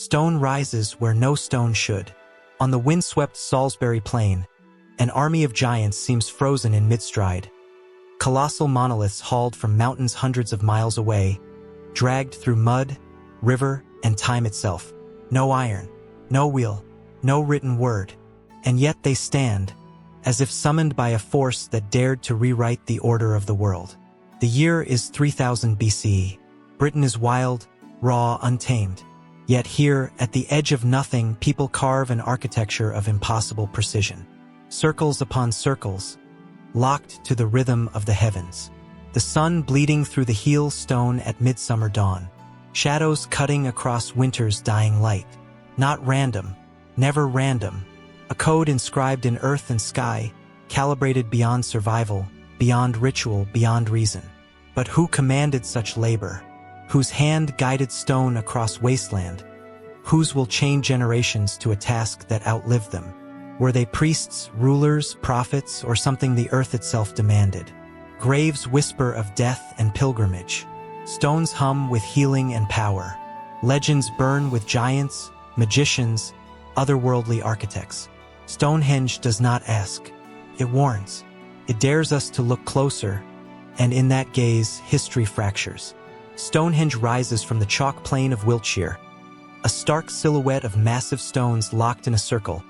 Stone rises where no stone should. On the windswept Salisbury Plain, an army of giants seems frozen in mid-stride. Colossal monoliths hauled from mountains hundreds of miles away, dragged through mud, river, and time itself. No iron, no wheel, no written word, and yet they stand, as if summoned by a force that dared to rewrite the order of the world. The year is 3000 BCE. Britain is wild, raw, untamed. Yet here, at the edge of nothing, people carve an architecture of impossible precision. Circles upon circles, locked to the rhythm of the heavens. The sun bleeding through the heel stone at midsummer dawn. Shadows cutting across winter's dying light. Not random, never random. A code inscribed in earth and sky, calibrated beyond survival, beyond ritual, beyond reason. But who commanded such labor? Whose hand guided stone across wasteland? Whose will chain generations to a task that outlived them? Were they priests, rulers, prophets, or something the earth itself demanded? Graves whisper of death and pilgrimage. Stones hum with healing and power. Legends burn with giants, magicians, otherworldly architects. Stonehenge does not ask. It warns. It dares us to look closer, and in that gaze, history fractures. Stonehenge rises from the chalk plain of Wiltshire, a stark silhouette of massive stones locked in a circle,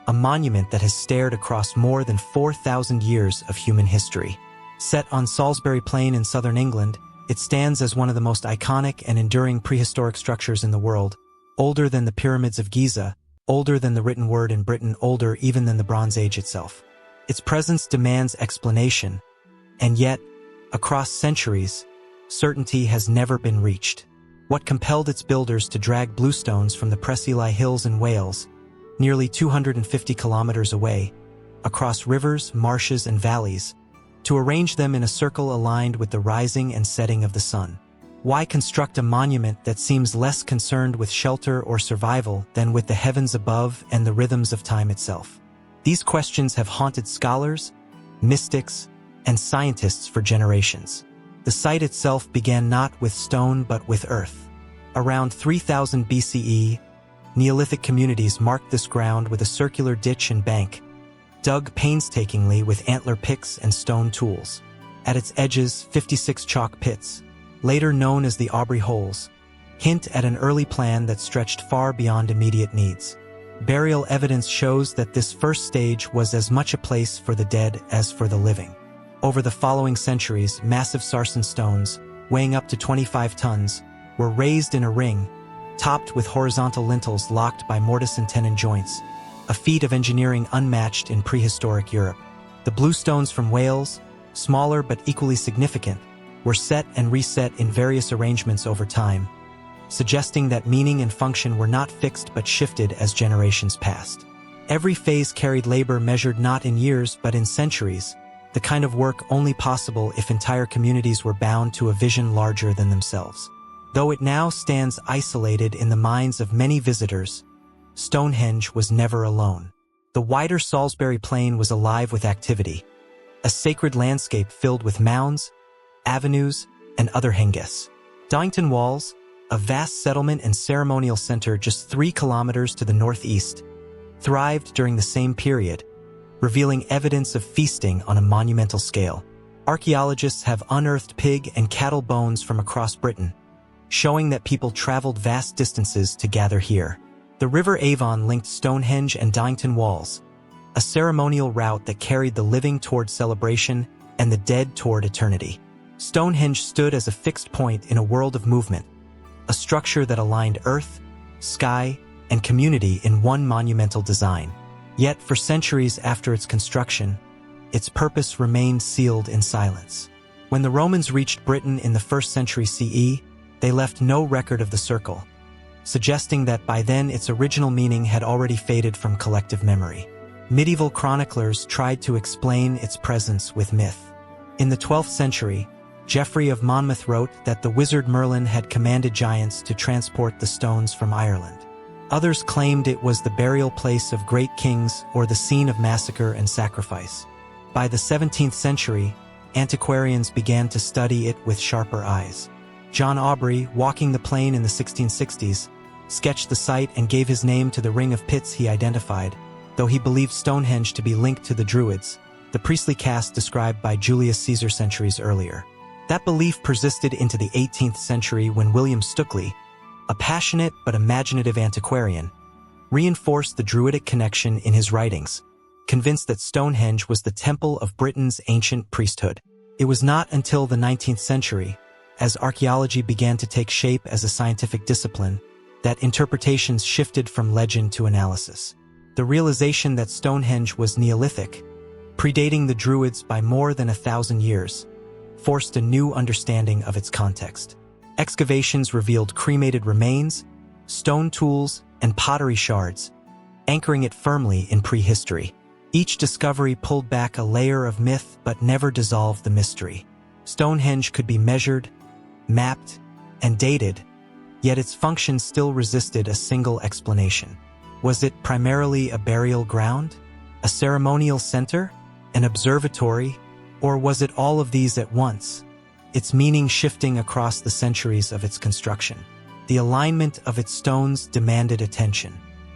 a monument that has stared across more than 4,000 years of human history. Set on Salisbury Plain in southern England, it stands as one of the most iconic and enduring prehistoric structures in the world, older than the pyramids of Giza, older than the written word in Britain, older even than the Bronze Age itself. Its presence demands explanation, and yet, across centuries, certainty has never been reached. What compelled its builders to drag bluestones from the Preseli Hills in Wales, nearly 250 kilometers away, across rivers, marshes, and valleys, to arrange them in a circle aligned with the rising and setting of the sun? Why construct a monument that seems less concerned with shelter or survival than with the heavens above and the rhythms of time itself? These questions have haunted scholars, mystics, and scientists for generations. The site itself began not with stone but with earth. Around 3000 BCE, Neolithic communities marked this ground with a circular ditch and bank, dug painstakingly with antler picks and stone tools. At its edges, 56 chalk pits, later known as the Aubrey Holes, hint at an early plan that stretched far beyond immediate needs. Burial evidence shows that this first stage was as much a place for the dead as for the living. Over the following centuries, massive sarsen stones, weighing up to 25 tons, were raised in a ring, topped with horizontal lintels locked by mortise and tenon joints, a feat of engineering unmatched in prehistoric Europe. The bluestones from Wales, smaller but equally significant, were set and reset in various arrangements over time, suggesting that meaning and function were not fixed but shifted as generations passed. Every phase carried labor measured not in years but in centuries, the kind of work only possible if entire communities were bound to a vision larger than themselves. Though it now stands isolated in the minds of many visitors, Stonehenge was never alone. The wider Salisbury Plain was alive with activity, a sacred landscape filled with mounds, avenues, and other henges. Donnington Walls, a vast settlement and ceremonial center just 3 kilometers to the northeast, thrived during the same period, revealing evidence of feasting on a monumental scale. Archaeologists have unearthed pig and cattle bones from across Britain, showing that people traveled vast distances to gather here. The River Avon linked Stonehenge and Donnington Walls, a ceremonial route that carried the living toward celebration and the dead toward eternity. Stonehenge stood as a fixed point in a world of movement, a structure that aligned earth, sky, and community in one monumental design. Yet, for centuries after its construction, its purpose remained sealed in silence. When the Romans reached Britain in the 1st century CE, they left no record of the circle, suggesting that by then its original meaning had already faded from collective memory. Medieval chroniclers tried to explain its presence with myth. In the 12th century, Geoffrey of Monmouth wrote that the wizard Merlin had commanded giants to transport the stones from Ireland. Others claimed it was the burial place of great kings or the scene of massacre and sacrifice. By the 17th century, antiquarians began to study it with sharper eyes. John Aubrey, walking the plain in the 1660s, sketched the site and gave his name to the ring of pits he identified, though he believed Stonehenge to be linked to the druids, the priestly caste described by Julius Caesar centuries earlier. That belief persisted into the 18th century when William Stukeley, a passionate but imaginative antiquarian, reinforced the druidic connection in his writings, convinced that Stonehenge was the temple of Britain's ancient priesthood. It was not until the 19th century, as archaeology began to take shape as a scientific discipline, that interpretations shifted from legend to analysis. The realization that Stonehenge was Neolithic, predating the druids by more than 1,000 years, forced a new understanding of its context. Excavations revealed cremated remains, stone tools, and pottery shards, anchoring it firmly in prehistory. Each discovery pulled back a layer of myth but never dissolved the mystery. Stonehenge could be measured, mapped, and dated, yet its function still resisted a single explanation. Was it primarily a burial ground, a ceremonial center, an observatory, or was it all of these at once, its meaning shifting across the centuries of its construction? The alignment of its stones demanded attention.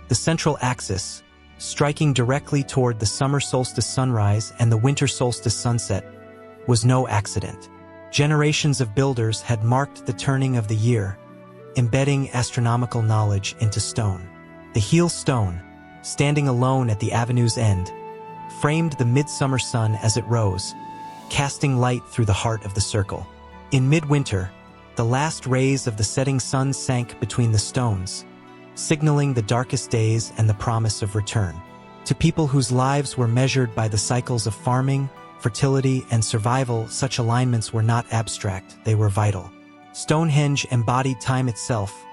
The central axis, striking directly toward the summer solstice sunrise and the winter solstice sunset, was no accident. Generations of builders had marked the turning of the year, embedding astronomical knowledge into stone. The heel stone, standing alone at the avenue's end, framed the midsummer sun as it rose, casting light through the heart of the circle. In midwinter, the last rays of the setting sun sank between the stones, signaling the darkest days and the promise of return. To people whose lives were measured by the cycles of farming, fertility, and survival, such alignments were not abstract, they were vital. Stonehenge embodied time itself,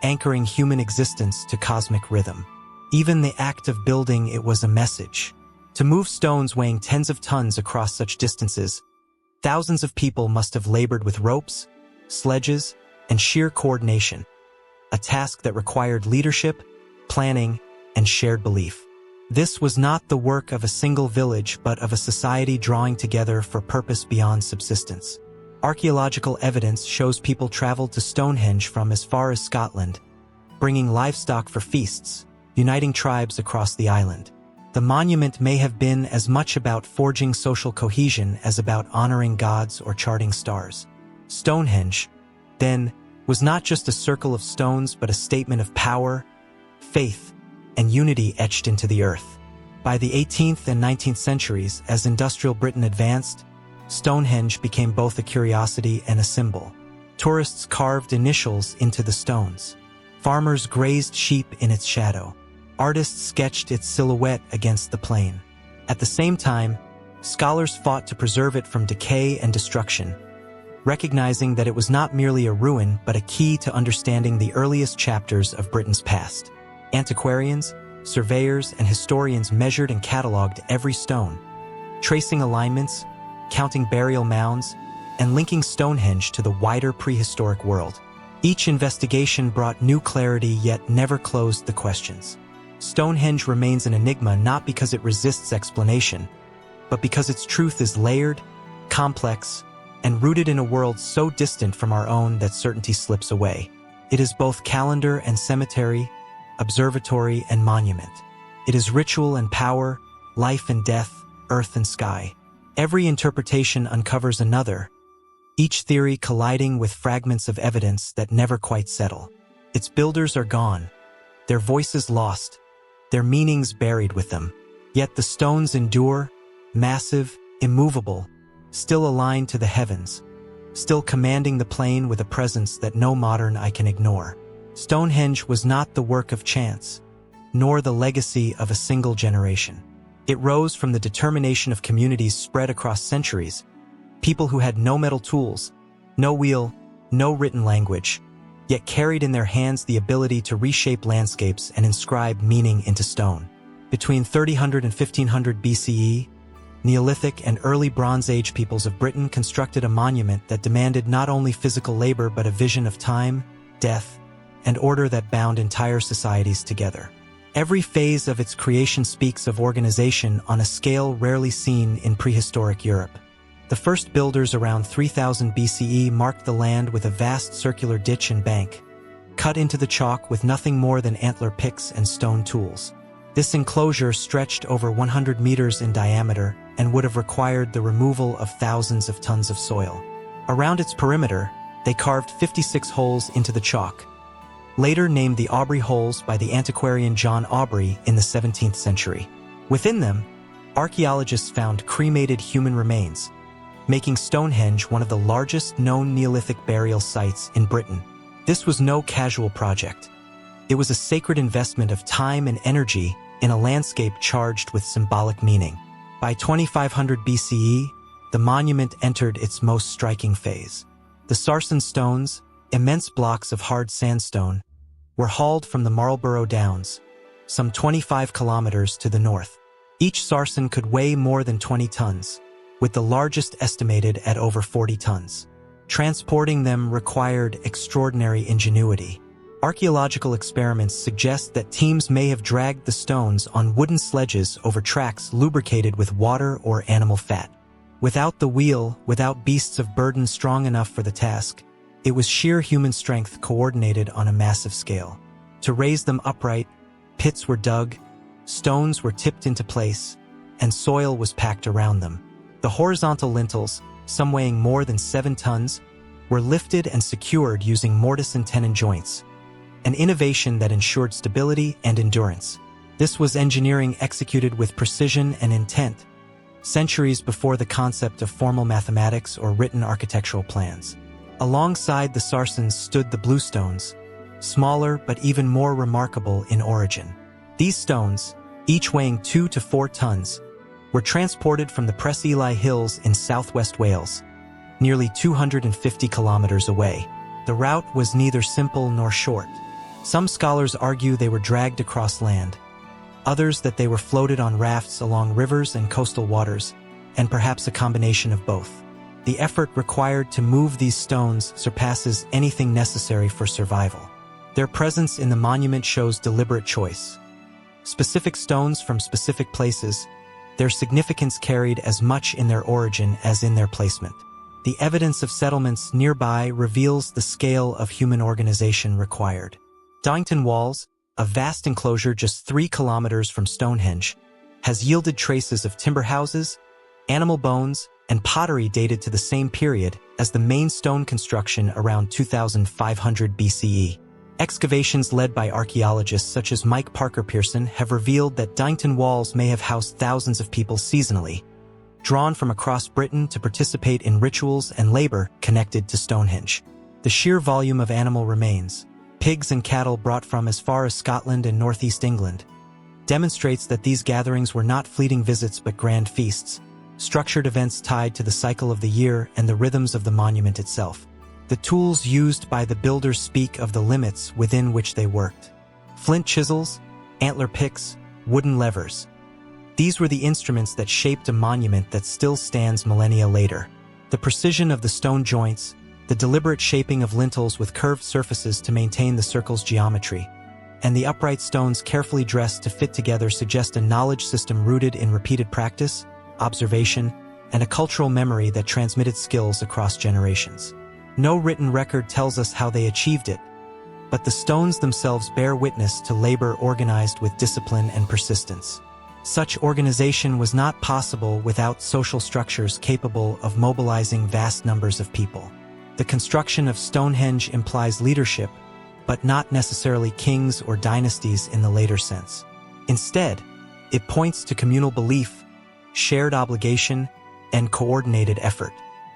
anchoring human existence to cosmic rhythm. Even the act of building it was a message. To move stones weighing tens of tons across such distances, thousands of people must have labored with ropes, sledges, and sheer coordination, a task that required leadership, planning, and shared belief. This was not the work of a single village but of a society drawing together for purpose beyond subsistence. Archaeological evidence shows people traveled to Stonehenge from as far as Scotland, bringing livestock for feasts, uniting tribes across the island. The monument may have been as much about forging social cohesion as about honoring gods or charting stars. Stonehenge, then, was not just a circle of stones but a statement of power, faith, and unity etched into the earth. By the 18th and 19th centuries, as industrial Britain advanced, Stonehenge became both a curiosity and a symbol. Tourists carved initials into the stones. Farmers grazed sheep in its shadow. Artists sketched its silhouette against the plain. At the same time, scholars fought to preserve it from decay and destruction, recognizing that it was not merely a ruin but a key to understanding the earliest chapters of Britain's past. Antiquarians, surveyors, and historians measured and cataloged every stone, tracing alignments, counting burial mounds, and linking Stonehenge to the wider prehistoric world. Each investigation brought new clarity yet never closed the questions. Stonehenge remains an enigma not because it resists explanation, but because its truth is layered, complex, and rooted in a world so distant from our own that certainty slips away. It is both calendar and cemetery, observatory and monument. It is ritual and power, life and death, earth and sky. Every interpretation uncovers another, each theory colliding with fragments of evidence that never quite settle. Its builders are gone, their voices lost, their meanings buried with them. Yet the stones endure, massive, immovable, still aligned to the heavens, still commanding the plain with a presence that no modern eye can ignore. Stonehenge was not the work of chance, nor the legacy of a single generation. It rose from the determination of communities spread across centuries, people who had no metal tools, no wheel, no written language, yet carried in their hands the ability to reshape landscapes and inscribe meaning into stone. Between 300 and 1500 BCE, Neolithic and early Bronze Age peoples of Britain constructed a monument that demanded not only physical labor but a vision of time, death, and order that bound entire societies together. Every phase of its creation speaks of organization on a scale rarely seen in prehistoric Europe. The first builders around 3000 BCE marked the land with a vast circular ditch and bank, cut into the chalk with nothing more than antler picks and stone tools. This enclosure stretched over 100 meters in diameter and would have required the removal of thousands of tons of soil. Around its perimeter, they carved 56 holes into the chalk, later named the Aubrey Holes by the antiquarian John Aubrey in the 17th century. Within them, archaeologists found cremated human remains, making Stonehenge one of the largest known Neolithic burial sites in Britain. This was no casual project. It was a sacred investment of time and energy in a landscape charged with symbolic meaning. By 2500 BCE, the monument entered its most striking phase. The sarsen stones, immense blocks of hard sandstone, were hauled from the Marlborough Downs, some 25 kilometers to the north. Each sarsen could weigh more than 20 tons, with the largest estimated at over 40 tons. Transporting them required extraordinary ingenuity. Archaeological experiments suggest that teams may have dragged the stones on wooden sledges over tracks lubricated with water or animal fat. Without the wheel, without beasts of burden strong enough for the task, it was sheer human strength coordinated on a massive scale. To raise them upright, pits were dug, stones were tipped into place, and soil was packed around them. The horizontal lintels, some weighing more than 7 tons, were lifted and secured using mortise and tenon joints, an innovation that ensured stability and endurance. This was engineering executed with precision and intent, centuries before the concept of formal mathematics or written architectural plans. Alongside the sarsens stood the bluestones, smaller but even more remarkable in origin. These stones, each weighing 2 to 4 tons, were transported from the Preseli Hills in southwest Wales, nearly 250 kilometers away. The route was neither simple nor short. Some scholars argue they were dragged across land, others that they were floated on rafts along rivers and coastal waters, and perhaps a combination of both. The effort required to move these stones surpasses anything necessary for survival. Their presence in the monument shows deliberate choice. Specific stones from specific places, their significance carried as much in their origin as in their placement. The evidence of settlements nearby reveals the scale of human organization required. Donnington Walls, a vast enclosure just 3 kilometers from Stonehenge, has yielded traces of timber houses, animal bones, and pottery dated to the same period as the main stone construction around 2500 BCE. Excavations led by archaeologists such as Mike Parker Pearson have revealed that Donnington Walls may have housed thousands of people seasonally, drawn from across Britain to participate in rituals and labor connected to Stonehenge. The sheer volume of animal remains, pigs and cattle brought from as far as Scotland and northeast England, demonstrates that these gatherings were not fleeting visits but grand feasts, structured events tied to the cycle of the year and the rhythms of the monument itself. The tools used by the builders speak of the limits within which they worked. Flint chisels, antler picks, wooden levers. These were the instruments that shaped a monument that still stands millennia later. The precision of the stone joints, the deliberate shaping of lintels with curved surfaces to maintain the circle's geometry, and the upright stones carefully dressed to fit together suggest a knowledge system rooted in repeated practice, observation, and a cultural memory that transmitted skills across generations. No written record tells us how they achieved it, but the stones themselves bear witness to labor organized with discipline and persistence. Such organization was not possible without social structures capable of mobilizing vast numbers of people. The construction of Stonehenge implies leadership, but not necessarily kings or dynasties in the later sense. Instead, it points to communal belief, shared obligation, and coordinated effort.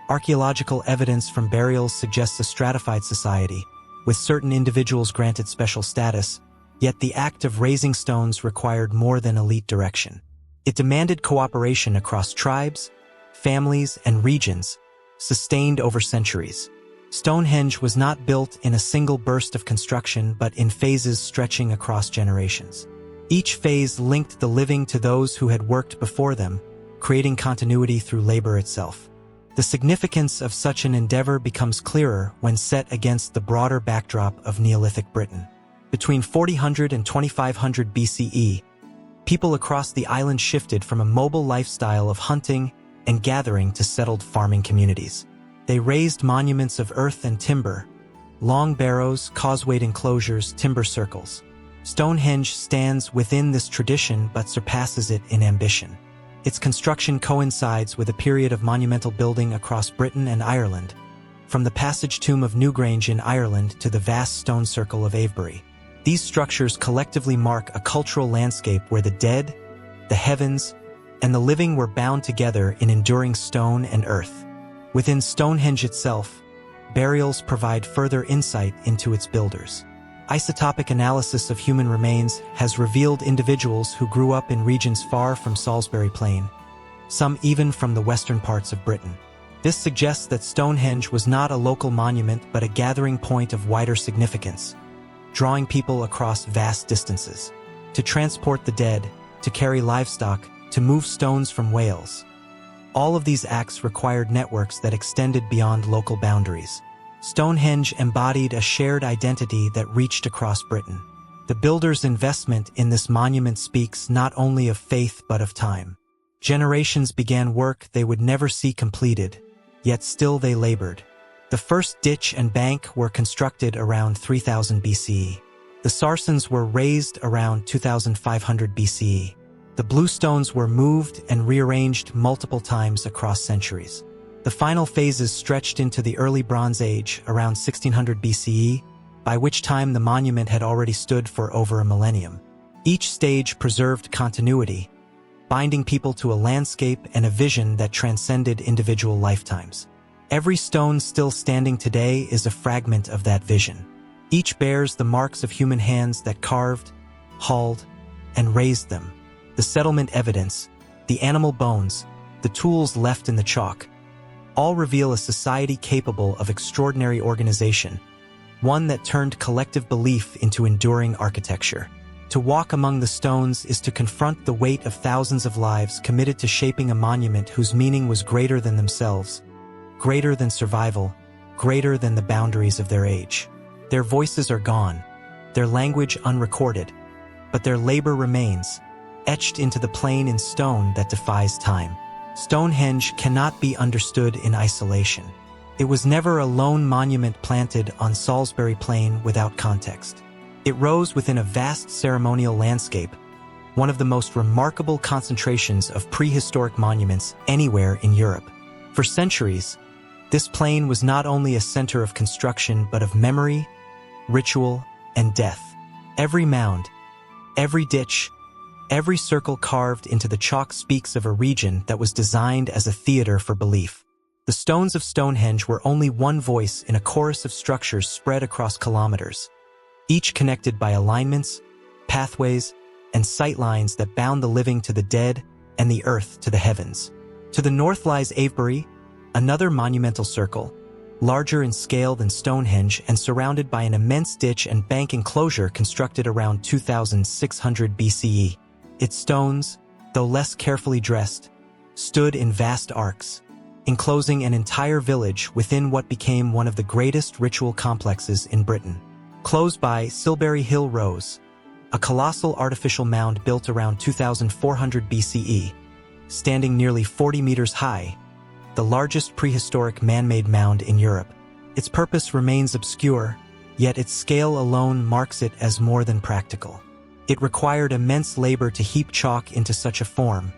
Archaeological evidence from burials suggests a stratified society, with certain individuals granted special status, yet the act of raising stones required more than elite direction. It demanded cooperation across tribes, families, and regions, sustained over centuries. Stonehenge was not built in a single burst of construction but in phases stretching across generations. Each phase linked the living to those who had worked before them, creating continuity through labor itself. The significance of such an endeavor becomes clearer when set against the broader backdrop of Neolithic Britain. Between 400 and 2500 BCE, people across the island shifted from a mobile lifestyle of hunting and gathering to settled farming communities. They raised monuments of earth and timber, long barrows, causewayed enclosures, timber circles. Stonehenge stands within this tradition but surpasses it in ambition. Its construction coincides with a period of monumental building across Britain and Ireland, from the Passage Tomb of Newgrange in Ireland to the vast stone circle of Avebury. These structures collectively mark a cultural landscape where the dead, the heavens, and the living were bound together in enduring stone and earth. Within Stonehenge itself, burials provide further insight into its builders. Isotopic analysis of human remains has revealed individuals who grew up in regions far from Salisbury Plain, some even from the western parts of Britain. This suggests that Stonehenge was not a local monument but a gathering point of wider significance, drawing people across vast distances. To transport the dead, to carry livestock, to move stones from Wales. All of these acts required networks that extended beyond local boundaries. Stonehenge embodied a shared identity that reached across Britain. The builders' investment in this monument speaks not only of faith but of time. Generations began work they would never see completed, yet still they labored. The first ditch and bank were constructed around 3000 BCE. The Sarsens were raised around 2500 BCE. The bluestones were moved and rearranged multiple times across centuries. The final phases stretched into the early Bronze Age, around 1600 BCE, by which time the monument had already stood for over a millennium. Each stage preserved continuity, binding people to a landscape and a vision that transcended individual lifetimes. Every stone still standing today is a fragment of that vision. Each bears the marks of human hands that carved, hauled, and raised them. The settlement evidence, the animal bones, the tools left in the chalk, all reveal a society capable of extraordinary organization, one that turned collective belief into enduring architecture. To walk among the stones is to confront the weight of thousands of lives committed to shaping a monument whose meaning was greater than themselves, greater than survival, greater than the boundaries of their age. Their voices are gone, their language unrecorded, but their labor remains, etched into the plain in stone that defies time. Stonehenge cannot be understood in isolation. It was never a lone monument planted on Salisbury Plain without context. It rose within a vast ceremonial landscape, one of the most remarkable concentrations of prehistoric monuments anywhere in Europe. For centuries, this plain was not only a center of construction but of memory, ritual, and death. Every mound, every ditch, every circle carved into the chalk speaks of a region that was designed as a theater for belief. The stones of Stonehenge were only one voice in a chorus of structures spread across kilometers, each connected by alignments, pathways, and sightlines that bound the living to the dead and the earth to the heavens. To the north lies Avebury, another monumental circle, larger in scale than Stonehenge and surrounded by an immense ditch and bank enclosure constructed around 2600 BCE. Its stones, though less carefully dressed, stood in vast arcs, enclosing an entire village within what became one of the greatest ritual complexes in Britain. Close by, Silbury Hill rose, a colossal artificial mound built around 2400 BCE, standing nearly 40 meters high, the largest prehistoric man-made mound in Europe. Its purpose remains obscure, yet its scale alone marks it as more than practical. It required immense labor to heap chalk into such a form,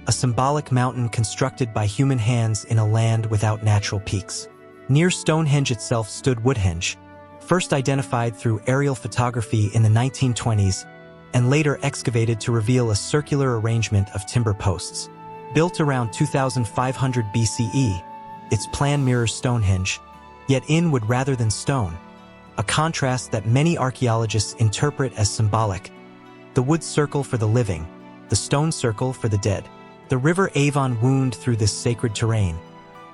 a symbolic mountain constructed by human hands in a land without natural peaks. Near Stonehenge itself stood Woodhenge, first identified through aerial photography in the 1920s and later excavated to reveal a circular arrangement of timber posts. Built around 2500 BCE, its plan mirrors Stonehenge, yet in wood rather than stone, a contrast that many archaeologists interpret as symbolic. The wood circle for the living, the stone circle for the dead. The river Avon wound through this sacred terrain,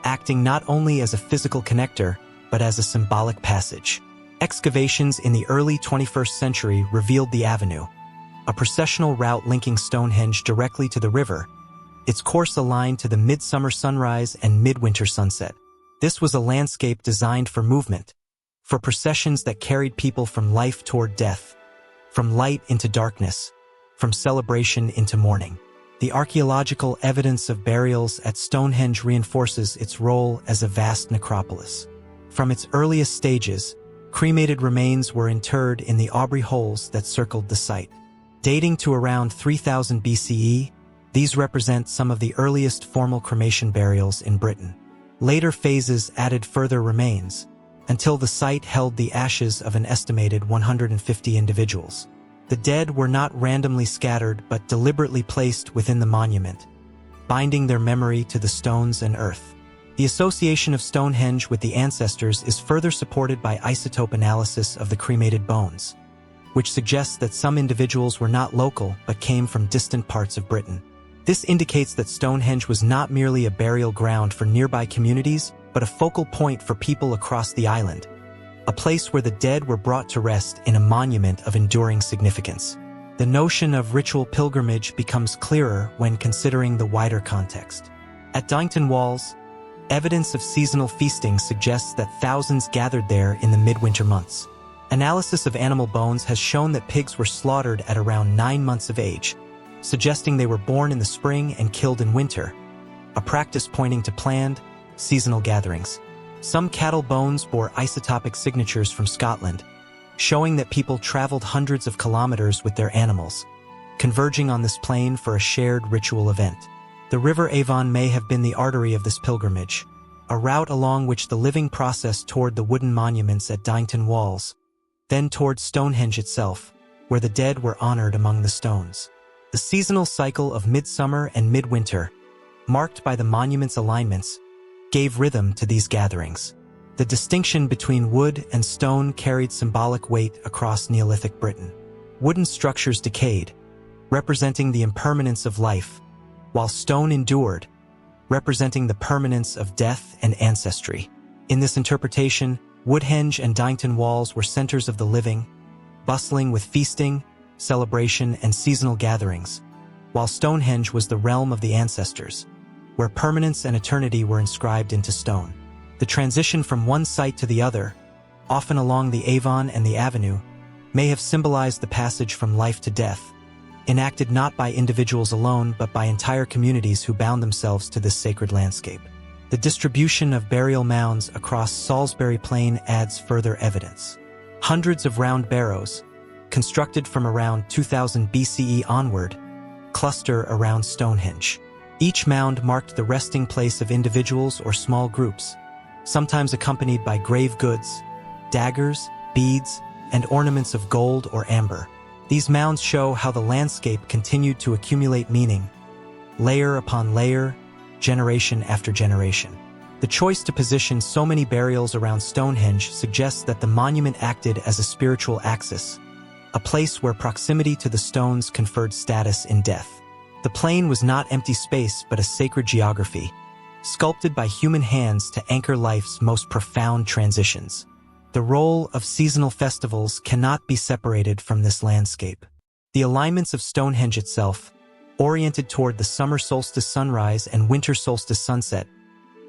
acting not only as a physical connector, but as a symbolic passage. Excavations in the early 21st century revealed the avenue, a processional route linking Stonehenge directly to the river, its course aligned to the midsummer sunrise and midwinter sunset. This was a landscape designed for movement, for processions that carried people from life toward death, from light into darkness, from celebration into mourning. The archaeological evidence of burials at Stonehenge reinforces its role as a vast necropolis. From its earliest stages, Cremated remains were interred in the Aubrey holes that circled the site. Dating to around 3000 BCE, these represent some of the earliest formal cremation burials in Britain. Later phases added further remains, until the site held the ashes of an estimated 150 individuals. The dead were not randomly scattered but deliberately placed within the monument, binding their memory to the stones and earth. The association of Stonehenge with the ancestors is further supported by isotope analysis of the cremated bones, which suggests that some individuals were not local but came from distant parts of Britain. This indicates that Stonehenge was not merely a burial ground for nearby communities, but a focal point for people across the island, a place where the dead were brought to rest in a monument of enduring significance. The notion of ritual pilgrimage becomes clearer when considering the wider context. At Doington Walls, evidence of seasonal feasting suggests that thousands gathered there in the midwinter months. Analysis of animal bones has shown that pigs were slaughtered at around 9 months of age, suggesting they were born in the spring and killed in winter, a practice pointing to planned, seasonal gatherings. Some cattle bones bore isotopic signatures from Scotland, showing that people traveled hundreds of kilometers with their animals, converging on this plain for a shared ritual event. The River Avon may have been the artery of this pilgrimage, a route along which the living processed toward the wooden monuments at Doington Walls, then toward Stonehenge itself, where the dead were honored among the stones. The seasonal cycle of midsummer and midwinter, marked by the monument's alignments, gave rhythm to these gatherings. The distinction between wood and stone carried symbolic weight across Neolithic Britain. Wooden structures decayed, representing the impermanence of life, while stone endured, representing the permanence of death and ancestry. In this interpretation, Woodhenge and Doington Walls were centers of the living, bustling with feasting, celebration, and seasonal gatherings, while Stonehenge was the realm of the ancestors, where permanence and eternity were inscribed into stone. The transition from one site to the other, often along the Avon and the Avenue, may have symbolized the passage from life to death, enacted not by individuals alone but by entire communities who bound themselves to this sacred landscape. The distribution of burial mounds across Salisbury Plain adds further evidence. Hundreds of round barrows, constructed from around 2000 BCE onward, cluster around Stonehenge. Each mound marked the resting place of individuals or small groups, sometimes accompanied by grave goods, daggers, beads, and ornaments of gold or amber. These mounds show how the landscape continued to accumulate meaning, layer upon layer, generation after generation. The choice to position so many burials around Stonehenge suggests that the monument acted as a spiritual axis, a place where proximity to the stones conferred status in death. The plain was not empty space but a sacred geography, sculpted by human hands to anchor life's most profound transitions. The role of seasonal festivals cannot be separated from this landscape. The alignments of Stonehenge itself, oriented toward the summer solstice sunrise and winter solstice sunset,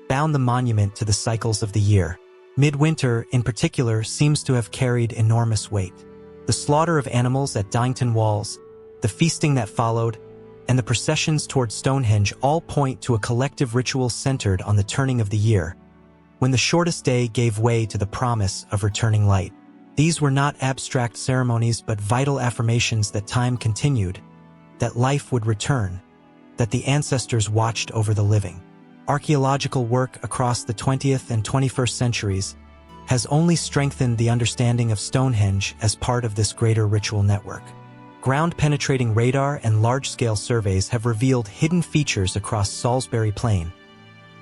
bound the monument to the cycles of the year. Midwinter, in particular, seems to have carried enormous weight. The slaughter of animals at Doington Walls, the feasting that followed, and the processions toward Stonehenge all point to a collective ritual centered on the turning of the year, when the shortest day gave way to the promise of returning light. These were not abstract ceremonies but vital affirmations that time continued, that life would return, that the ancestors watched over the living. Archaeological work across the 20th and 21st centuries has only strengthened the understanding of Stonehenge as part of this greater ritual network. Ground-penetrating radar and large-scale surveys have revealed hidden features across Salisbury Plain,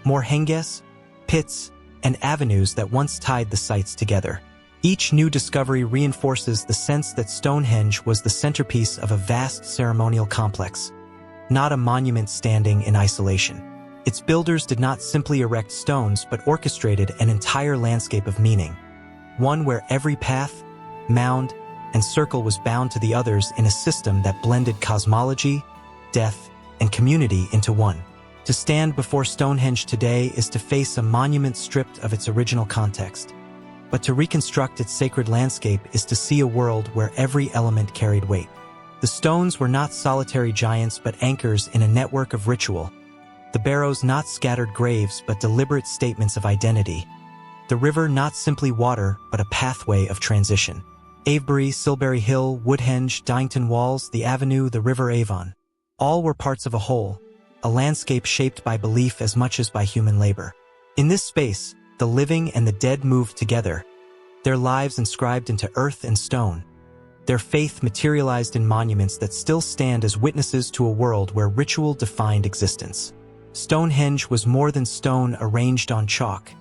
more henges, pits, and avenues that once tied the sites together. Each new discovery reinforces the sense that Stonehenge was the centerpiece of a vast ceremonial complex, not a monument standing in isolation. Its builders did not simply erect stones but orchestrated an entire landscape of meaning, one where every path, mound, and circle was bound to the others in a system that blended cosmology, death, and community into one. To stand before Stonehenge today is to face a monument stripped of its original context. But to reconstruct its sacred landscape is to see a world where every element carried weight. The stones were not solitary giants but anchors in a network of ritual, the barrows not scattered graves but deliberate statements of identity, The river not simply water, but a pathway of transition. Avebury, Silbury Hill, Woodhenge, Dyington Walls, the Avenue, the River Avon. All were parts of a whole, a landscape shaped by belief as much as by human labor. In this space, the living and the dead moved together, their lives inscribed into earth and stone, their faith materialized in monuments that still stand as witnesses to a world where ritual defined existence. Stonehenge was more than stone arranged on chalk.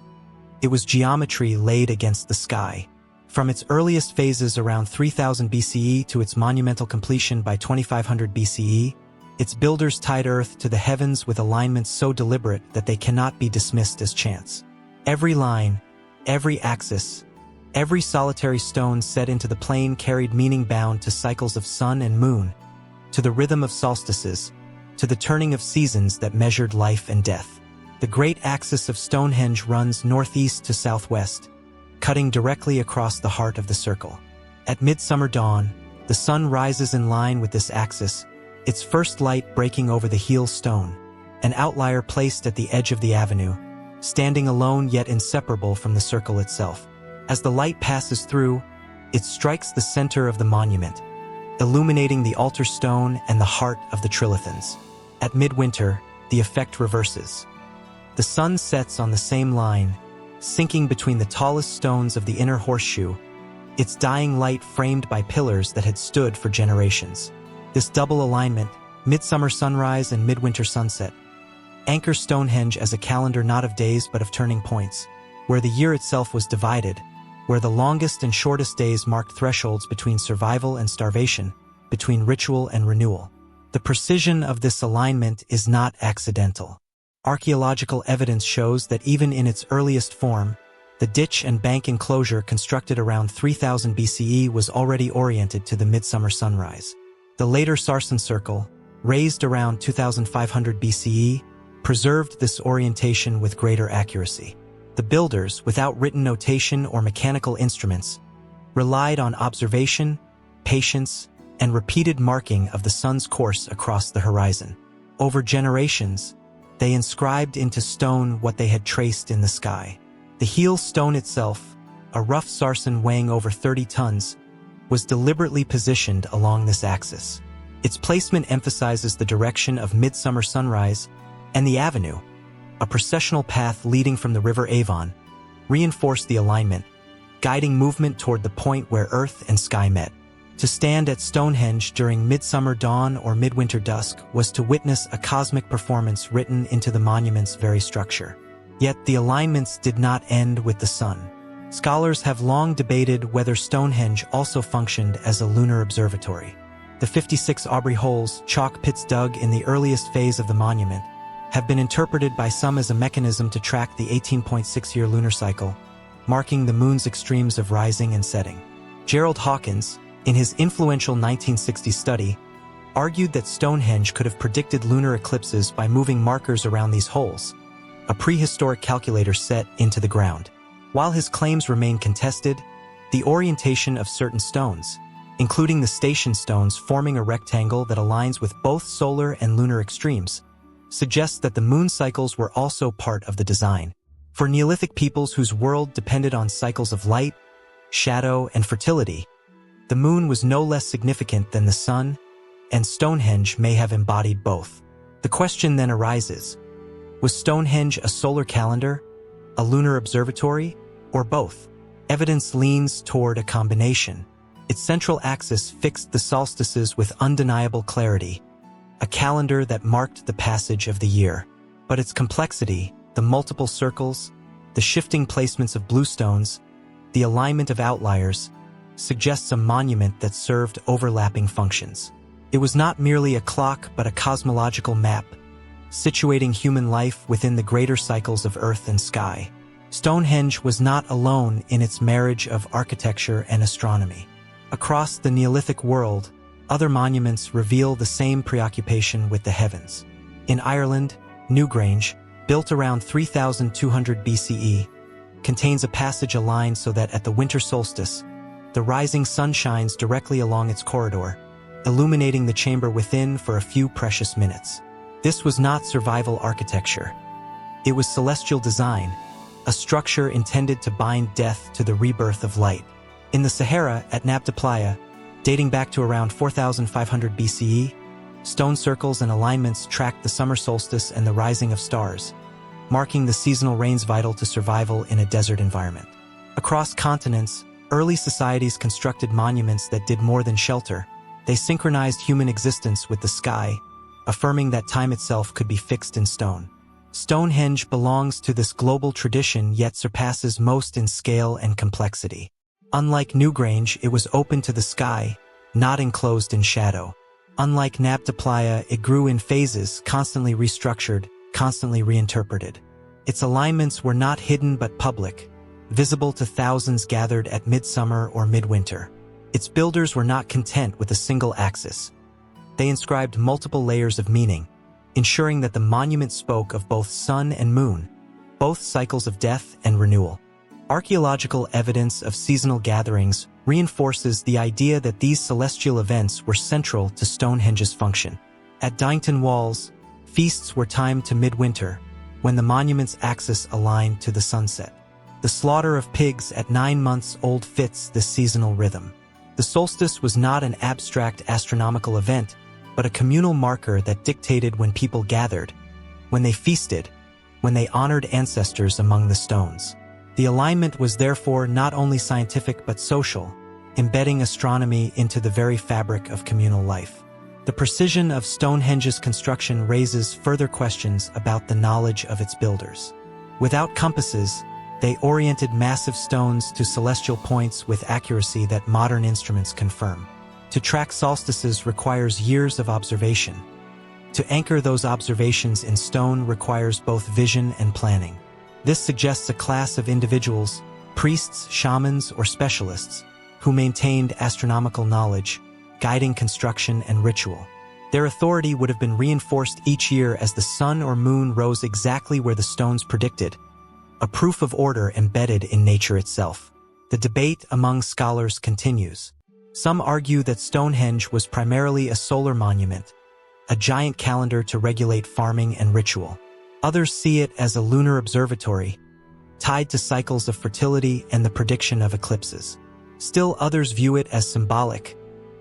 It was geometry laid against the sky. From its earliest phases around 3000 BCE to its monumental completion by 2500 BCE, its builders tied earth to the heavens with alignments so deliberate that they cannot be dismissed as chance. Every line, every axis, every solitary stone set into the plane carried meaning bound to cycles of sun and moon, to the rhythm of solstices, to the turning of seasons that measured life and death. The great axis of Stonehenge runs northeast to southwest, cutting directly across the heart of the circle. At midsummer dawn, the sun rises in line with this axis, its first light breaking over the heel stone, an outlier placed at the edge of the avenue, standing alone yet inseparable from the circle itself. As the light passes through, it strikes the center of the monument, illuminating the altar stone and the heart of the trilithons. At midwinter, the effect reverses. The sun sets on the same line, sinking between the tallest stones of the inner horseshoe, its dying light framed by pillars that had stood for generations. This double alignment, midsummer sunrise and midwinter sunset, anchors Stonehenge as a calendar not of days but of turning points, where the year itself was divided, where the longest and shortest days marked thresholds between survival and starvation, between ritual and renewal. The precision of this alignment is not accidental. Archaeological evidence shows that even in its earliest form, the ditch and bank enclosure constructed around 3000 BCE was already oriented to the midsummer sunrise. The later Sarsen Circle, raised around 2500 BCE, preserved this orientation with greater accuracy. The builders, without written notation or mechanical instruments, relied on observation, patience, and repeated marking of the sun's course across the horizon. Over generations, they inscribed into stone what they had traced in the sky. The heel stone itself, a rough sarsen weighing over 30 tons, was deliberately positioned along this axis. Its placement emphasizes the direction of midsummer sunrise, and the avenue, a processional path leading from the River Avon, reinforced the alignment, guiding movement toward the point where earth and sky met. To stand at Stonehenge during midsummer dawn or midwinter dusk was to witness a cosmic performance written into the monument's very structure. Yet the alignments did not end with the sun. Scholars have long debated whether Stonehenge also functioned as a lunar observatory. The 56 Aubrey holes, chalk pits dug in the earliest phase of the monument, have been interpreted by some as a mechanism to track the 18.6-year lunar cycle, marking the moon's extremes of rising and setting. Gerald Hawkins, in his influential 1960 study, argued that Stonehenge could have predicted lunar eclipses by moving markers around these holes, a prehistoric calculator set into the ground. While his claims remain contested, the orientation of certain stones, including the station stones forming a rectangle that aligns with both solar and lunar extremes, suggests that the moon cycles were also part of the design. For Neolithic peoples whose world depended on cycles of light, shadow, and fertility, the moon was no less significant than the sun, and Stonehenge may have embodied both. The question then arises, was Stonehenge a solar calendar, a lunar observatory, or both? Evidence leans toward a combination. Its central axis fixed the solstices with undeniable clarity, a calendar that marked the passage of the year. But its complexity, the multiple circles, the shifting placements of bluestones, the alignment of outliers, suggests a monument that served overlapping functions. It was not merely a clock but a cosmological map, situating human life within the greater cycles of earth and sky. Stonehenge was not alone in its marriage of architecture and astronomy. Across the Neolithic world, other monuments reveal the same preoccupation with the heavens. In Ireland, Newgrange, built around 3200 BCE, contains a passage aligned so that at the winter solstice, the rising sun shines directly along its corridor, illuminating the chamber within for a few precious minutes. This was not survival architecture. It was celestial design, a structure intended to bind death to the rebirth of light. In the Sahara at Nabta Playa, dating back to around 4,500 BCE, stone circles and alignments tracked the summer solstice and the rising of stars, marking the seasonal rains vital to survival in a desert environment. Across continents, early societies constructed monuments that did more than shelter. They synchronized human existence with the sky, affirming that time itself could be fixed in stone. Stonehenge belongs to this global tradition yet surpasses most in scale and complexity. Unlike Newgrange, it was open to the sky, not enclosed in shadow. Unlike Nabta Playa, it grew in phases, constantly restructured, constantly reinterpreted. Its alignments were not hidden but public, visible to thousands gathered at midsummer or midwinter. Its builders were not content with a single axis. They inscribed multiple layers of meaning, ensuring that the monument spoke of both sun and moon, both cycles of death and renewal. Archaeological evidence of seasonal gatherings reinforces the idea that these celestial events were central to Stonehenge's function. At Dynton Walls, feasts were timed to midwinter, when the monument's axis aligned to the sunset. The slaughter of pigs at 9 months old fits this seasonal rhythm. The solstice was not an abstract astronomical event, but a communal marker that dictated when people gathered, when they feasted, when they honored ancestors among the stones. The alignment was therefore not only scientific but social, embedding astronomy into the very fabric of communal life. The precision of Stonehenge's construction raises further questions about the knowledge of its builders. Without compasses, they oriented massive stones to celestial points with accuracy that modern instruments confirm. To track solstices requires years of observation. To anchor those observations in stone requires both vision and planning. This suggests a class of individuals, priests, shamans, or specialists, who maintained astronomical knowledge, guiding construction and ritual. Their authority would have been reinforced each year as the sun or moon rose exactly where the stones predicted, a proof of order embedded in nature itself. The debate among scholars continues. Some argue that Stonehenge was primarily a solar monument, a giant calendar to regulate farming and ritual. Others see it as a lunar observatory, tied to cycles of fertility and the prediction of eclipses. Still others view it as symbolic,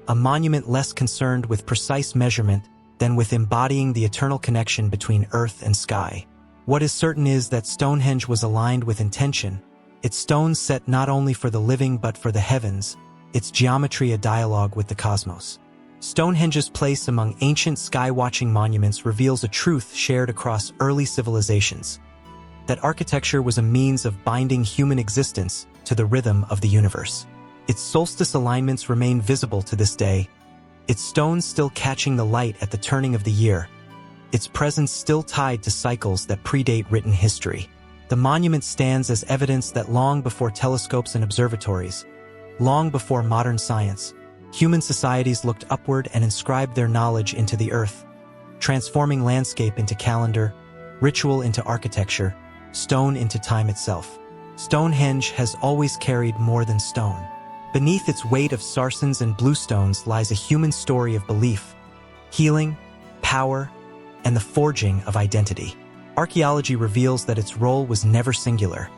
a monument less concerned with precise measurement than with embodying the eternal connection between earth and sky. What is certain is that Stonehenge was aligned with intention, its stones set not only for the living but for the heavens, its geometry a dialogue with the cosmos. Stonehenge's place among ancient sky-watching monuments reveals a truth shared across early civilizations, that architecture was a means of binding human existence to the rhythm of the universe. Its solstice alignments remain visible to this day, its stones still catching the light at the turning of the year, its presence still tied to cycles that predate written history. The monument stands as evidence that long before telescopes and observatories, long before modern science, human societies looked upward and inscribed their knowledge into the earth, transforming landscape into calendar, ritual into architecture, stone into time itself. Stonehenge has always carried more than stone. Beneath its weight of sarsens and bluestones lies a human story of belief, healing, power, and the forging of identity. Archaeology reveals that its role was never singular.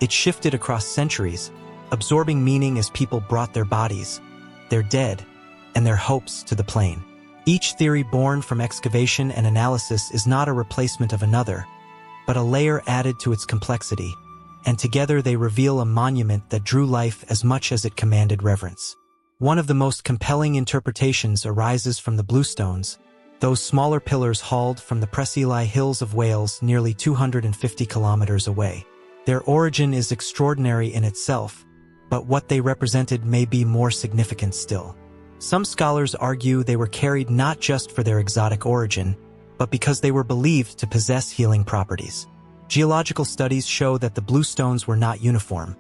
It shifted across centuries, absorbing meaning as people brought their bodies, their dead, and their hopes to the plain. Each theory born from excavation and analysis is not a replacement of another, but a layer added to its complexity, and together they reveal a monument that drew life as much as it commanded reverence. One of the most compelling interpretations arises from the bluestones, those smaller pillars hauled from the Preseli Hills of Wales nearly 250 kilometers away. Their origin is extraordinary in itself, but what they represented may be more significant still. Some scholars argue they were carried not just for their exotic origin, but because they were believed to possess healing properties. Geological studies show that the bluestones were not uniform.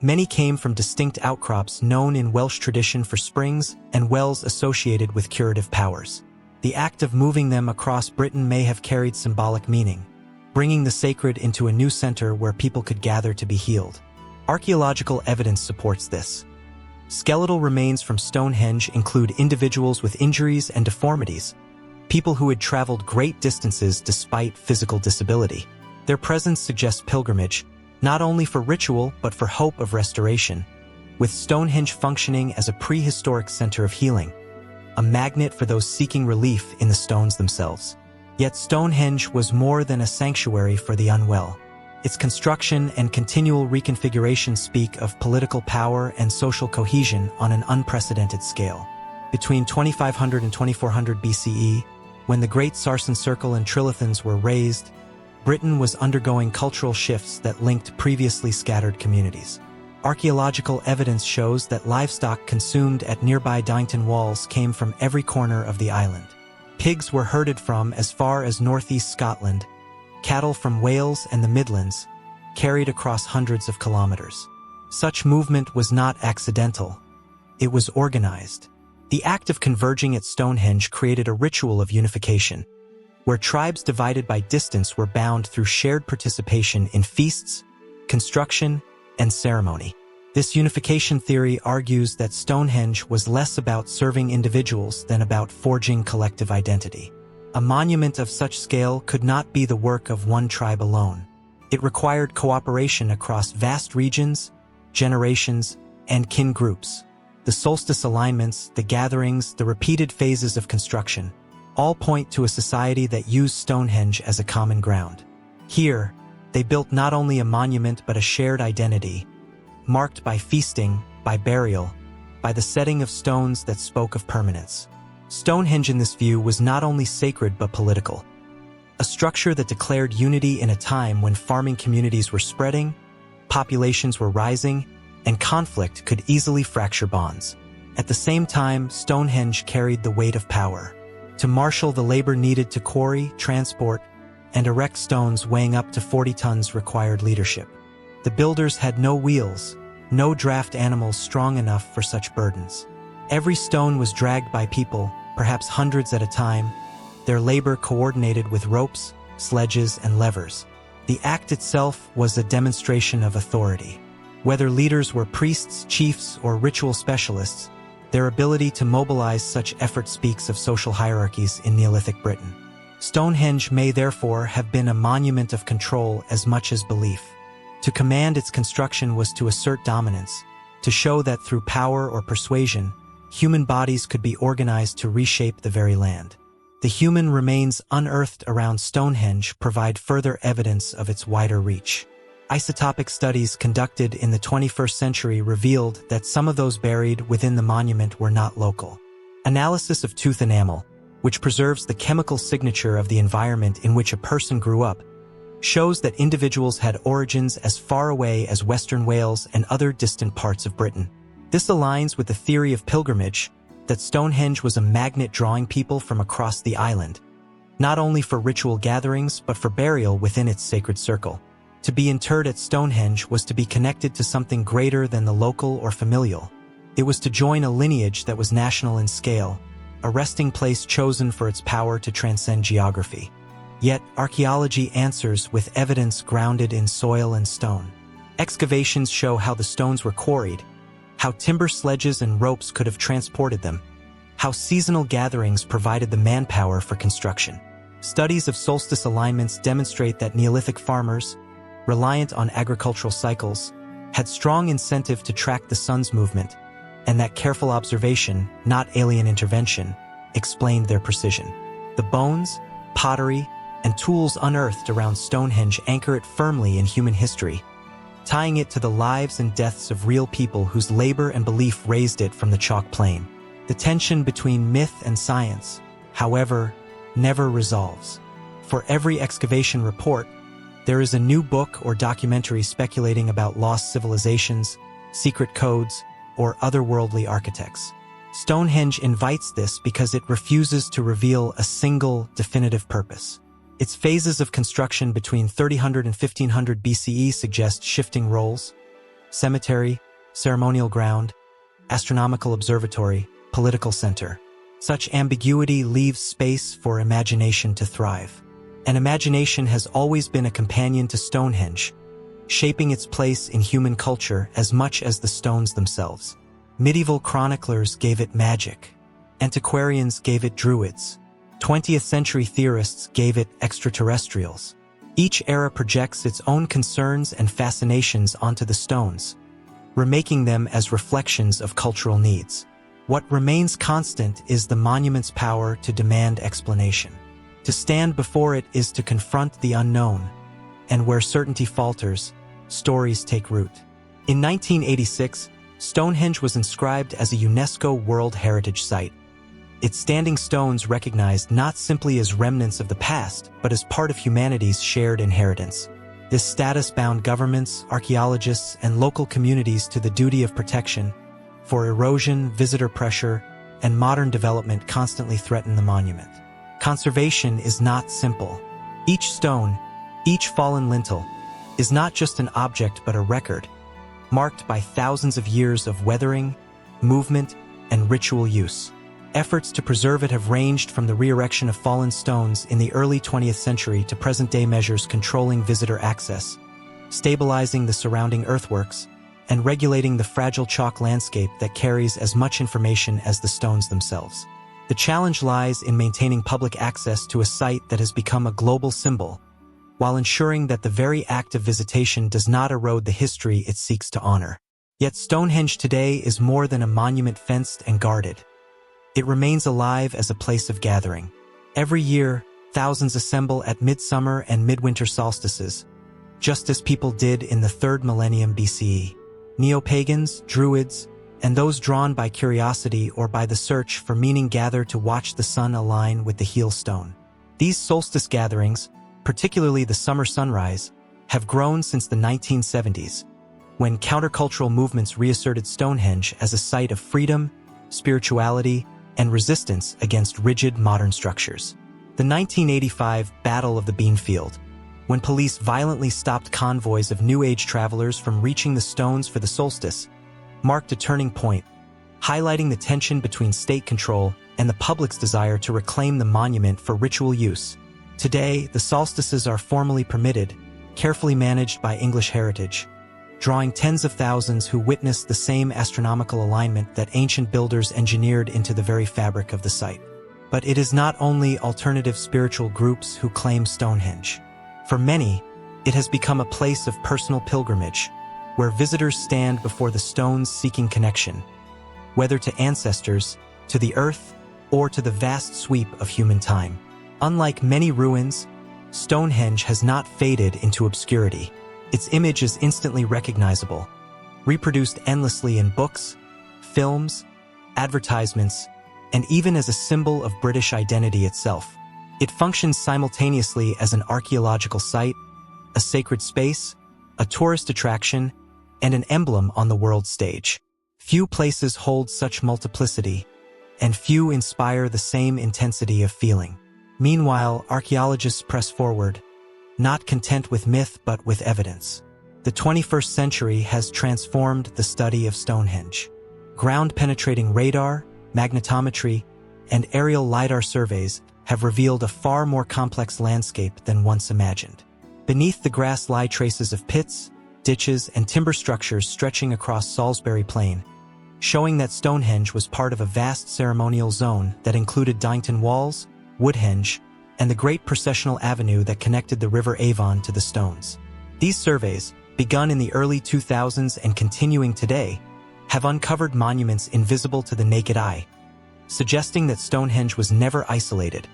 Many came from distinct outcrops known in Welsh tradition for springs and wells associated with curative powers. The act of moving them across Britain may have carried symbolic meaning, bringing the sacred into a new center where people could gather to be healed. Archaeological evidence supports this. Skeletal remains from Stonehenge include individuals with injuries and deformities, people who had traveled great distances despite physical disability. Their presence suggests pilgrimage, not only for ritual but for hope of restoration, with Stonehenge functioning as a prehistoric center of healing, a magnet for those seeking relief in the stones themselves. Yet Stonehenge was more than a sanctuary for the unwell. Its construction and continual reconfiguration speak of political power and social cohesion on an unprecedented scale. Between 2500 and 2400 BCE, when the Great Sarsen Circle and Trilithons were razed, Britain was undergoing cultural shifts that linked previously scattered communities. Archaeological evidence shows that livestock consumed at nearby Dynton Walls came from every corner of the island. Pigs were herded from as far as northeast Scotland, cattle from Wales and the Midlands, carried across hundreds of kilometers. Such movement was not accidental. It was organized. The act of converging at Stonehenge created a ritual of unification, where tribes divided by distance were bound through shared participation in feasts, construction, and ceremony. This unification theory argues that Stonehenge was less about serving individuals than about forging collective identity. A monument of such scale could not be the work of one tribe alone. It required cooperation across vast regions, generations, and kin groups. The solstice alignments, the gatherings, the repeated phases of construction, all point to a society that used Stonehenge as a common ground. Here, they built not only a monument but a shared identity, marked by feasting, by burial, by the setting of stones that spoke of permanence. Stonehenge in this view was not only sacred but political, a structure that declared unity in a time when farming communities were spreading, populations were rising, and conflict could easily fracture bonds. At the same time, Stonehenge carried the weight of power. To marshal the labor needed to quarry, transport, and erect stones weighing up to 40 tons required leadership. The builders had no wheels, no draft animals strong enough for such burdens. Every stone was dragged by people, perhaps hundreds at a time, their labor coordinated with ropes, sledges, and levers. The act itself was a demonstration of authority. Whether leaders were priests, chiefs, or ritual specialists, their ability to mobilize such effort speaks of social hierarchies in Neolithic Britain. Stonehenge may therefore have been a monument of control as much as belief. To command its construction was to assert dominance, to show that through power or persuasion, human bodies could be organized to reshape the very land. The human remains unearthed around Stonehenge provide further evidence of its wider reach. Isotopic studies conducted in the 21st century revealed that some of those buried within the monument were not local. Analysis of tooth enamel, which preserves the chemical signature of the environment in which a person grew up, shows that individuals had origins as far away as Western Wales and other distant parts of Britain. This aligns with the theory of pilgrimage, that Stonehenge was a magnet drawing people from across the island, not only for ritual gatherings but for burial within its sacred circle. To be interred at Stonehenge was to be connected to something greater than the local or familial. It was to join a lineage that was national in scale, a resting place chosen for its power to transcend geography. Yet, archaeology answers with evidence grounded in soil and stone. Excavations show how the stones were quarried, how timber sledges and ropes could have transported them, how seasonal gatherings provided the manpower for construction. Studies of solstice alignments demonstrate that Neolithic farmers, reliant on agricultural cycles, had strong incentive to track the sun's movement, and that careful observation, not alien intervention, explained their precision. The bones, pottery, and tools unearthed around Stonehenge anchor it firmly in human history, tying it to the lives and deaths of real people whose labor and belief raised it from the chalk plain. The tension between myth and science, however, never resolves. For every excavation report, there is a new book or documentary speculating about lost civilizations, secret codes, or otherworldly architects. Stonehenge invites this because it refuses to reveal a single, definitive purpose. Its phases of construction between 3000 and 1500 BCE suggest shifting roles: cemetery, ceremonial ground, astronomical observatory, political center. Such ambiguity leaves space for imagination to thrive. And imagination has always been a companion to Stonehenge, shaping its place in human culture as much as the stones themselves. Medieval chroniclers gave it magic. Antiquarians gave it druids. 20th century theorists gave it extraterrestrials. Each era projects its own concerns and fascinations onto the stones, remaking them as reflections of cultural needs. What remains constant is the monument's power to demand explanation. To stand before it is to confront the unknown, and where certainty falters, stories take root. In 1986, Stonehenge was inscribed as a UNESCO World Heritage Site. Its standing stones recognized not simply as remnants of the past, but as part of humanity's shared inheritance. This status bound governments, archaeologists, and local communities to the duty of protection, for erosion, visitor pressure, and modern development constantly threaten the monument. Conservation is not simple. Each stone, each fallen lintel, is not just an object but a record, marked by thousands of years of weathering, movement, and ritual use. Efforts to preserve it have ranged from the re-erection of fallen stones in the early 20th century to present-day measures controlling visitor access, stabilizing the surrounding earthworks, and regulating the fragile chalk landscape that carries as much information as the stones themselves. The challenge lies in maintaining public access to a site that has become a global symbol, while ensuring that the very act of visitation does not erode the history it seeks to honor. Yet Stonehenge today is more than a monument fenced and guarded. It remains alive as a place of gathering. Every year, thousands assemble at midsummer and midwinter solstices, just as people did in the 3rd millennium BCE. Neo-pagans, druids, and those drawn by curiosity or by the search for meaning gather to watch the sun align with the heel stone. These solstice gatherings, particularly the summer sunrise, have grown since the 1970s, when countercultural movements reasserted Stonehenge as a site of freedom, spirituality, and resistance against rigid modern structures. The 1985 Battle of the Beanfield, when police violently stopped convoys of New Age travelers from reaching the stones for the solstice, marked a turning point, highlighting the tension between state control and the public's desire to reclaim the monument for ritual use. Today, the solstices are formally permitted, carefully managed by English Heritage, drawing tens of thousands who witness the same astronomical alignment that ancient builders engineered into the very fabric of the site. But it is not only alternative spiritual groups who claim Stonehenge. For many, it has become a place of personal pilgrimage, where visitors stand before the stones seeking connection, whether to ancestors, to the earth, or to the vast sweep of human time. Unlike many ruins, Stonehenge has not faded into obscurity. Its image is instantly recognizable, reproduced endlessly in books, films, advertisements, and even as a symbol of British identity itself. It functions simultaneously as an archaeological site, a sacred space, a tourist attraction, and an emblem on the world stage. Few places hold such multiplicity, and few inspire the same intensity of feeling. Meanwhile, archaeologists press forward, not content with myth but with evidence. The 21st century has transformed the study of Stonehenge. Ground-penetrating radar, magnetometry, and aerial LiDAR surveys have revealed a far more complex landscape than once imagined. Beneath the grass lie traces of pits, ditches, and timber structures stretching across Salisbury Plain, showing that Stonehenge was part of a vast ceremonial zone that included Dynton Walls, Woodhenge, and the great processional avenue that connected the River Avon to the stones. These surveys, begun in the early 2000s and continuing today, have uncovered monuments invisible to the naked eye, suggesting that Stonehenge was never isolated,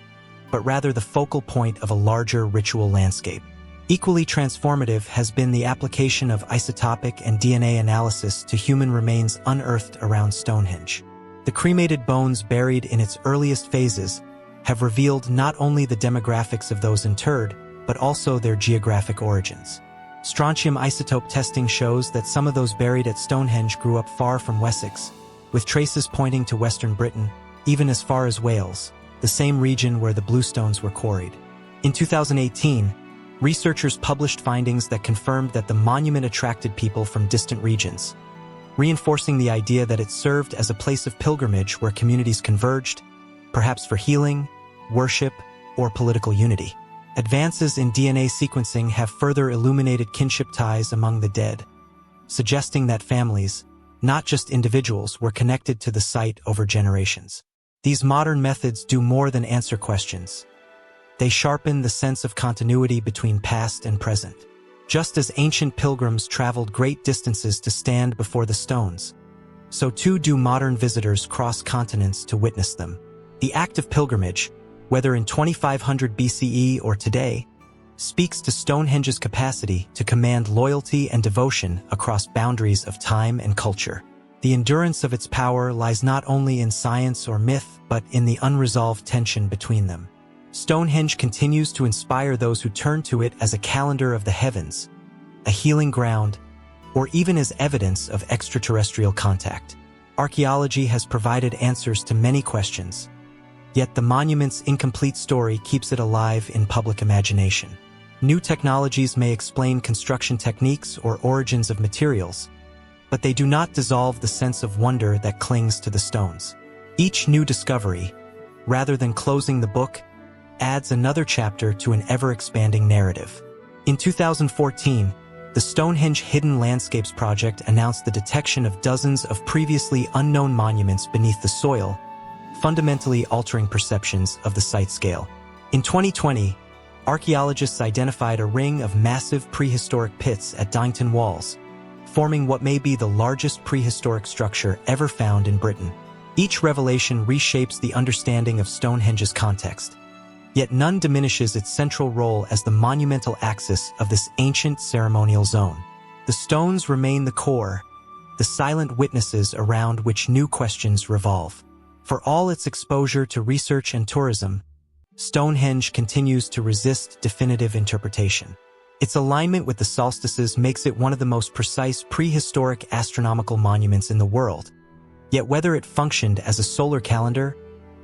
but rather the focal point of a larger ritual landscape. Equally transformative has been the application of isotopic and DNA analysis to human remains unearthed around Stonehenge. The cremated bones buried in its earliest phases have revealed not only the demographics of those interred, but also their geographic origins. Strontium isotope testing shows that some of those buried at Stonehenge grew up far from Wessex, with traces pointing to Western Britain, even as far as Wales, the same region where the bluestones were quarried. In 2018, researchers published findings that confirmed that the monument attracted people from distant regions, reinforcing the idea that it served as a place of pilgrimage where communities converged, perhaps for healing, worship, or political unity. Advances in DNA sequencing have further illuminated kinship ties among the dead, suggesting that families, not just individuals, were connected to the site over generations. These modern methods do more than answer questions. They sharpen the sense of continuity between past and present. Just as ancient pilgrims traveled great distances to stand before the stones, so too do modern visitors cross continents to witness them. The act of pilgrimage, whether in 2500 BCE or today, speaks to Stonehenge's capacity to command loyalty and devotion across boundaries of time and culture. The endurance of its power lies not only in science or myth, but in the unresolved tension between them. Stonehenge continues to inspire those who turn to it as a calendar of the heavens, a healing ground, or even as evidence of extraterrestrial contact. Archaeology has provided answers to many questions, yet the monument's incomplete story keeps it alive in public imagination. New technologies may explain construction techniques or origins of materials, but they do not dissolve the sense of wonder that clings to the stones. Each new discovery, rather than closing the book, adds another chapter to an ever-expanding narrative. In 2014, the Stonehenge Hidden Landscapes Project announced the detection of dozens of previously unknown monuments beneath the soil, fundamentally altering perceptions of the site scale. In 2020, archaeologists identified a ring of massive prehistoric pits at Dynton Walls, forming what may be the largest prehistoric structure ever found in Britain. Each revelation reshapes the understanding of Stonehenge's context, yet none diminishes its central role as the monumental axis of this ancient ceremonial zone. The stones remain the core, the silent witnesses around which new questions revolve. For all its exposure to research and tourism, Stonehenge continues to resist definitive interpretation. Its alignment with the solstices makes it one of the most precise prehistoric astronomical monuments in the world. Yet whether it functioned as a solar calendar,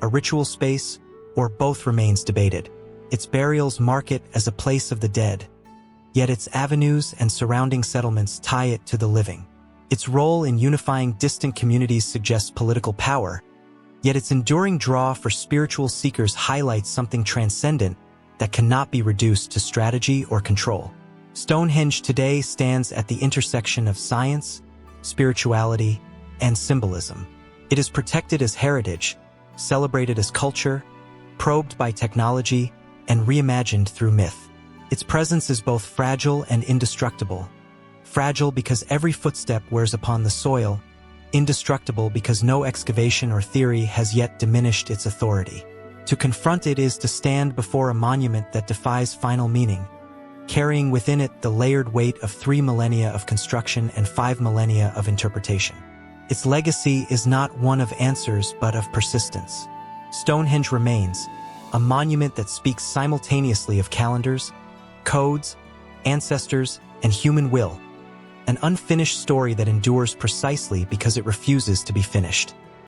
a ritual space, or both remains debated. Its burials mark it as a place of the dead, yet its avenues and surrounding settlements tie it to the living. Its role in unifying distant communities suggests political power, yet its enduring draw for spiritual seekers highlights something transcendent that cannot be reduced to strategy or control. Stonehenge today stands at the intersection of science, spirituality, and symbolism. It is protected as heritage, celebrated as culture, probed by technology, and reimagined through myth. Its presence is both fragile and indestructible. Fragile because every footstep wears upon the soil, indestructible because no excavation or theory has yet diminished its authority. To confront it is to stand before a monument that defies final meaning, carrying within it the layered weight of 3 millennia of construction and 5 millennia of interpretation. Its legacy is not one of answers but of persistence. Stonehenge remains a monument that speaks simultaneously of calendars, codes, ancestors, and human will, an unfinished story that endures precisely because it refuses to be finished.